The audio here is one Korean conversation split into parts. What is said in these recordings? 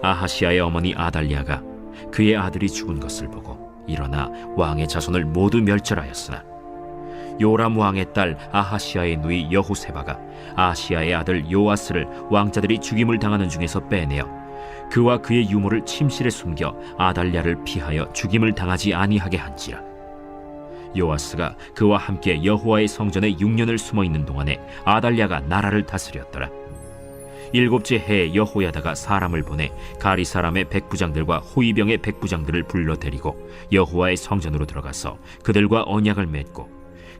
아하시아의 어머니 아달랴가 그의 아들이 죽은 것을 보고 일어나 왕의 자손을 모두 멸절하였으나 요람 왕의 딸 아하시아의 누이 여호세바가 아하시아의 아들 요아스를 왕자들이 죽임을 당하는 중에서 빼내어 그와 그의 유모를 침실에 숨겨 아달랴를 피하여 죽임을 당하지 아니하게 한지라. 요아스가 그와 함께 여호와의 성전에 6년을 숨어있는 동안에 아달랴가 나라를 다스렸더라. 7째 해에 여호야다가 사람을 보내 가리 사람의 백부장들과 호위병의 백부장들을 불러 데리고 여호와의 성전으로 들어가서 그들과 언약을 맺고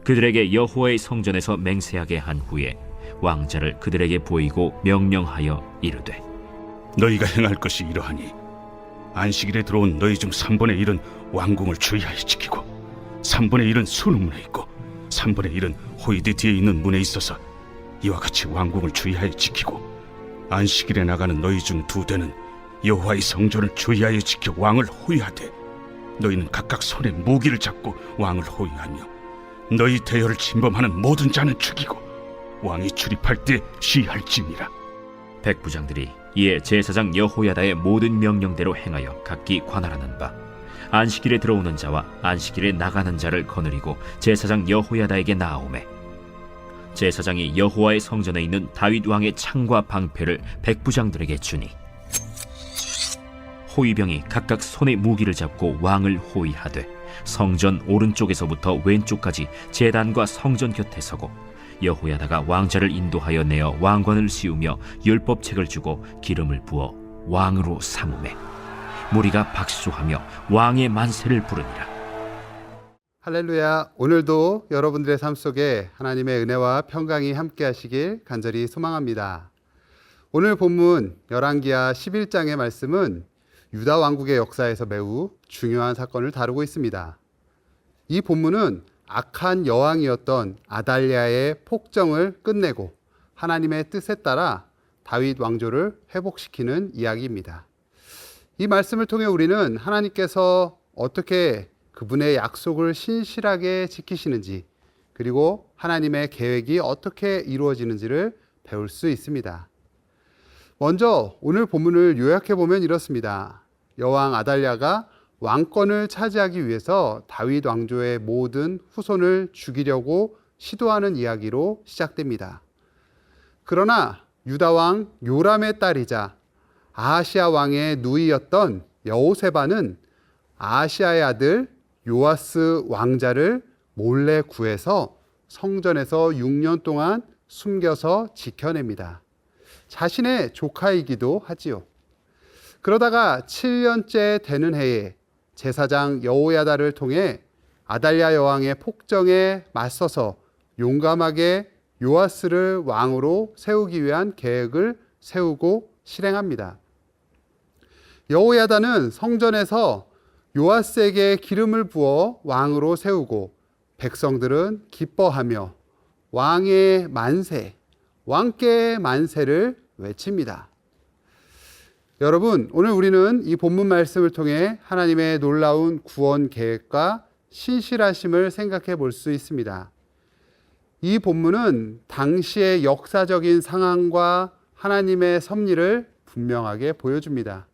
그들에게 여호와의 성전에서 맹세하게 한 후에 왕자를 그들에게 보이고 명령하여 이르되, 너희가 행할 것이 이러하니 안식일에 들어온 너희 중 3분의 1은 왕궁을 주의하여 지키고 3분의 1은 수능문에 있고 3분의 1은 호위대 뒤에 있는 문에 있어서 이와 같이 왕궁을 주의하여 지키고 안식일에 나가는 너희 중 2대는 여호와의 성전을 주의하여 지켜 왕을 호위하되 너희는 각각 손에 무기를 잡고 왕을 호위하며 너희 대열을 침범하는 모든 자는 죽이고 왕이 출입할 때 시할지니라. 백부장들이 이에 제사장 여호야다의 모든 명령대로 행하여 각기 관할하는 바 안식일에 들어오는 자와 안식일에 나가는 자를 거느리고 제사장 여호야다에게 나아오매 제사장이 여호와의 성전에 있는 다윗 왕의 창과 방패를 백부장들에게 주니 호위병이 각각 손에 무기를 잡고 왕을 호위하되 성전 오른쪽에서부터 왼쪽까지 제단과 성전 곁에 서고 여호야다가 왕자를 인도하여 내어 왕관을 씌우며 율법책을 주고 기름을 부어 왕으로 삼으매 무리가 박수하며 왕의 만세를 부르니라. 할렐루야. 오늘도 여러분들의 삶 속에 하나님의 은혜와 평강이 함께 하시길 간절히 소망합니다. 오늘 본문 열왕기하 11장의 말씀은 유다 왕국의 역사에서 매우 중요한 사건을 다루고 있습니다. 이 본문은 악한 여왕이었던 아달랴의 폭정을 끝내고 하나님의 뜻에 따라 다윗 왕조를 회복시키는 이야기입니다. 이 말씀을 통해 우리는 하나님께서 어떻게 그분의 약속을 신실하게 지키시는지, 그리고 하나님의 계획이 어떻게 이루어지는지를 배울 수 있습니다. 먼저 오늘 본문을 요약해 보면 이렇습니다. 여왕 아달랴가 왕권을 차지하기 위해서 다윗 왕조의 모든 후손을 죽이려고 시도하는 이야기로 시작됩니다. 그러나 유다 왕 요람의 딸이자 아하시아 왕의 누이였던 여호세바는 아하시아의 아들 요아스 왕자를 몰래 구해서 성전에서 6년 동안 숨겨서 지켜냅니다. 자신의 조카이기도 하지요. 그러다가 7년째 되는 해에 제사장 여호야다를 통해 아달랴 여왕의 폭정에 맞서서 용감하게 요아스를 왕으로 세우기 위한 계획을 세우고 실행합니다. 여호야다는 성전에서 요아스에게 기름을 부어 왕으로 세우고 백성들은 기뻐하며 왕의 만세, 왕께 만세를 외칩니다. 여러분, 오늘 우리는 이 본문 말씀을 통해 하나님의 놀라운 구원 계획과 신실하심을 생각해 볼 수 있습니다. 이 본문은 당시의 역사적인 상황과 하나님의 섭리를 분명하게 보여줍니다.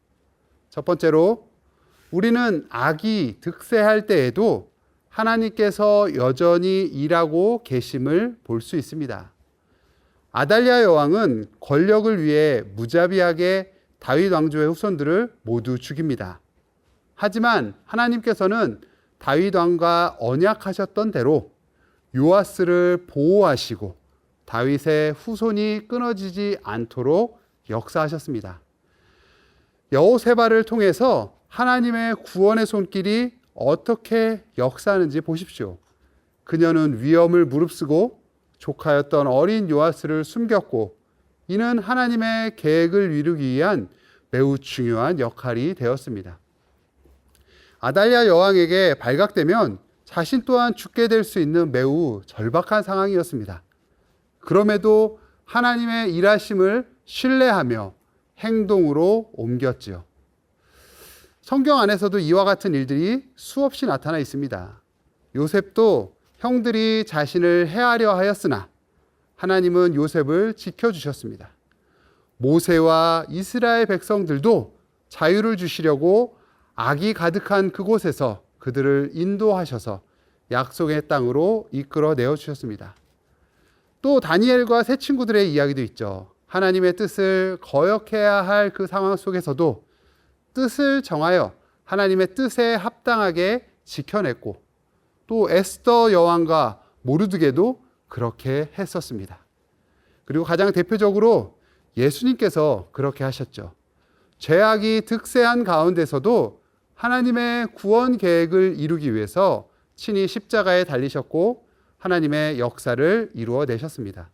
첫 번째로, 우리는 악이 득세할 때에도 하나님께서 여전히 일하고 계심을 볼 수 있습니다. 아달랴 여왕은 권력을 위해 무자비하게 다윗 왕조의 후손들을 모두 죽입니다. 하지만 하나님께서는 다윗 왕과 언약하셨던 대로 요아스를 보호하시고 다윗의 후손이 끊어지지 않도록 역사하셨습니다. 여호세바를 통해서 하나님의 구원의 손길이 어떻게 역사하는지 보십시오. 그녀는 위험을 무릅쓰고 조카였던 어린 요아스를 숨겼고 이는 하나님의 계획을 이루기 위한 매우 중요한 역할이 되었습니다. 아달랴 여왕에게 발각되면 자신 또한 죽게 될 수 있는 매우 절박한 상황이었습니다. 그럼에도 하나님의 일하심을 신뢰하며 행동으로 옮겼지요. 성경 안에서도 이와 같은 일들이 수없이 나타나 있습니다. 요셉도 형들이 자신을 해하려 하였으나 하나님은 요셉을 지켜주셨습니다. 모세와 이스라엘 백성들도 자유를 주시려고 악이 가득한 그곳에서 그들을 인도하셔서 약속의 땅으로 이끌어내어 주셨습니다. 또 다니엘과 세 친구들의 이야기도 있죠. 하나님의 뜻을 거역해야 할 그 상황 속에서도 뜻을 정하여 하나님의 뜻에 합당하게 지켜냈고, 또 에스더 여왕과 모르드게도 그렇게 했었습니다. 그리고 가장 대표적으로 예수님께서 그렇게 하셨죠. 죄악이 득세한 가운데서도 하나님의 구원 계획을 이루기 위해서 친히 십자가에 달리셨고 하나님의 역사를 이루어내셨습니다.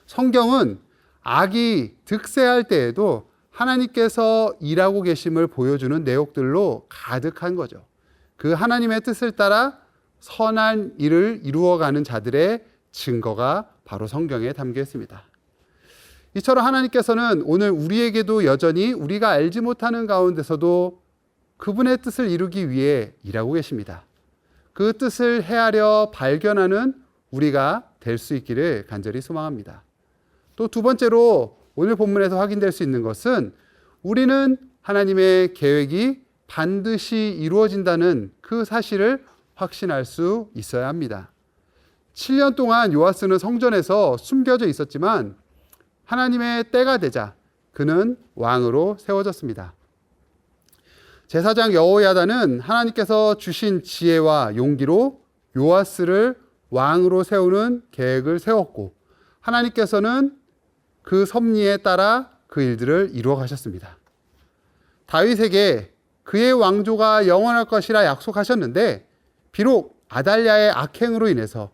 성경은 악이 득세할 때에도 하나님께서 일하고 계심을 보여주는 내용들로 가득한 거죠. 그 하나님의 뜻을 따라 선한 일을 이루어가는 자들의 증거가 바로 성경에 담겨 있습니다. 이처럼 하나님께서는 오늘 우리에게도 여전히 우리가 알지 못하는 가운데서도 그분의 뜻을 이루기 위해 일하고 계십니다. 그 뜻을 헤아려 발견하는 우리가 될 수 있기를 간절히 소망합니다. 또 두 번째로 오늘 본문에서 확인될 수 있는 것은 우리는 하나님의 계획이 반드시 이루어진다는 그 사실을 확신할 수 있어야 합니다. 7년 동안 요아스는 성전에서 숨겨져 있었지만 하나님의 때가 되자 그는 왕으로 세워졌습니다. 제사장 여호야다는 하나님께서 주신 지혜와 용기로 요아스를 왕으로 세우는 계획을 세웠고 하나님께서는 그 섭리에 따라 그 일들을 이루어 가셨습니다. 다윗에게 그의 왕조가 영원할 것이라 약속하셨는데 비록 아달랴의 악행으로 인해서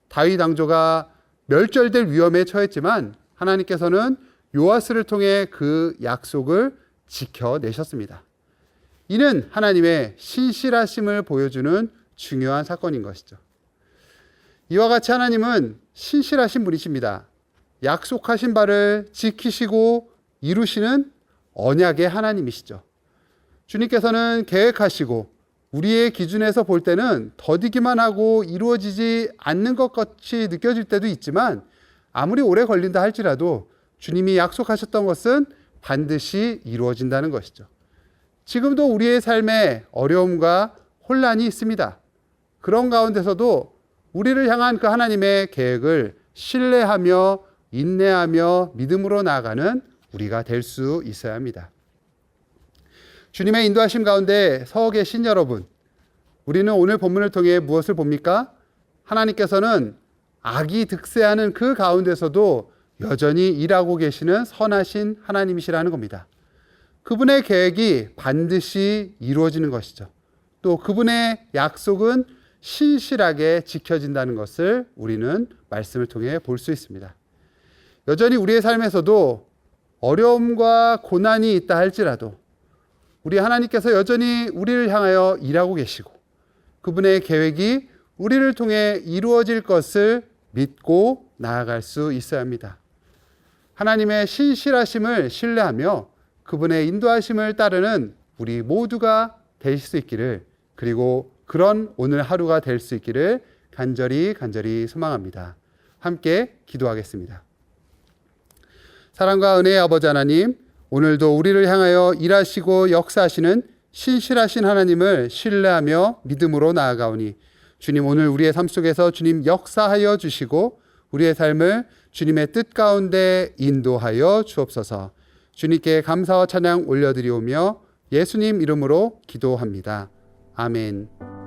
다윗 왕조가 멸절될 위험에 처했지만 하나님께서는 요아스를 통해 그 약속을 지켜내셨습니다. 이는 하나님의 신실하심을 보여주는 중요한 사건인 것이죠. 이와 같이 하나님은 신실하신 분이십니다. 약속하신 바를 지키시고 이루시는 언약의 하나님이시죠. 주님께서는 계획하시고 우리의 기준에서 볼 때는 더디기만 하고 이루어지지 않는 것 같이 느껴질 때도 있지만 아무리 오래 걸린다 할지라도 주님이 약속하셨던 것은 반드시 이루어진다는 것이죠. 지금도 우리의 삶에 어려움과 혼란이 있습니다. 그런 가운데서도 우리를 향한 그 하나님의 계획을 신뢰하며 인내하며 믿음으로 나아가는 우리가 될 수 있어야 합니다. 주님의 인도하심 가운데 서 계신 여러분, 우리는 오늘 본문을 통해 무엇을 봅니까? 하나님께서는 악이 득세하는 그 가운데서도 여전히 일하고 계시는 선하신 하나님이시라는 겁니다. 그분의 계획이 반드시 이루어지는 것이죠. 또 그분의 약속은 신실하게 지켜진다는 것을 우리는 말씀을 통해 볼 수 있습니다. 여전히 우리의 삶에서도 어려움과 고난이 있다 할지라도 우리 하나님께서 여전히 우리를 향하여 일하고 계시고 그분의 계획이 우리를 통해 이루어질 것을 믿고 나아갈 수 있어야 합니다. 하나님의 신실하심을 신뢰하며 그분의 인도하심을 따르는 우리 모두가 될 수 있기를, 그리고 그런 오늘 하루가 될 수 있기를 간절히 소망합니다. 함께 기도하겠습니다. 사랑과 은혜의 아버지 하나님, 오늘도 우리를 향하여 일하시고 역사하시는 신실하신 하나님을 신뢰하며 믿음으로 나아가오니 주님, 오늘 우리의 삶 속에서 주님 역사하여 주시고 우리의 삶을 주님의 뜻 가운데 인도하여 주옵소서. 주님께 감사와 찬양 올려드리오며 예수님 이름으로 기도합니다. 아멘.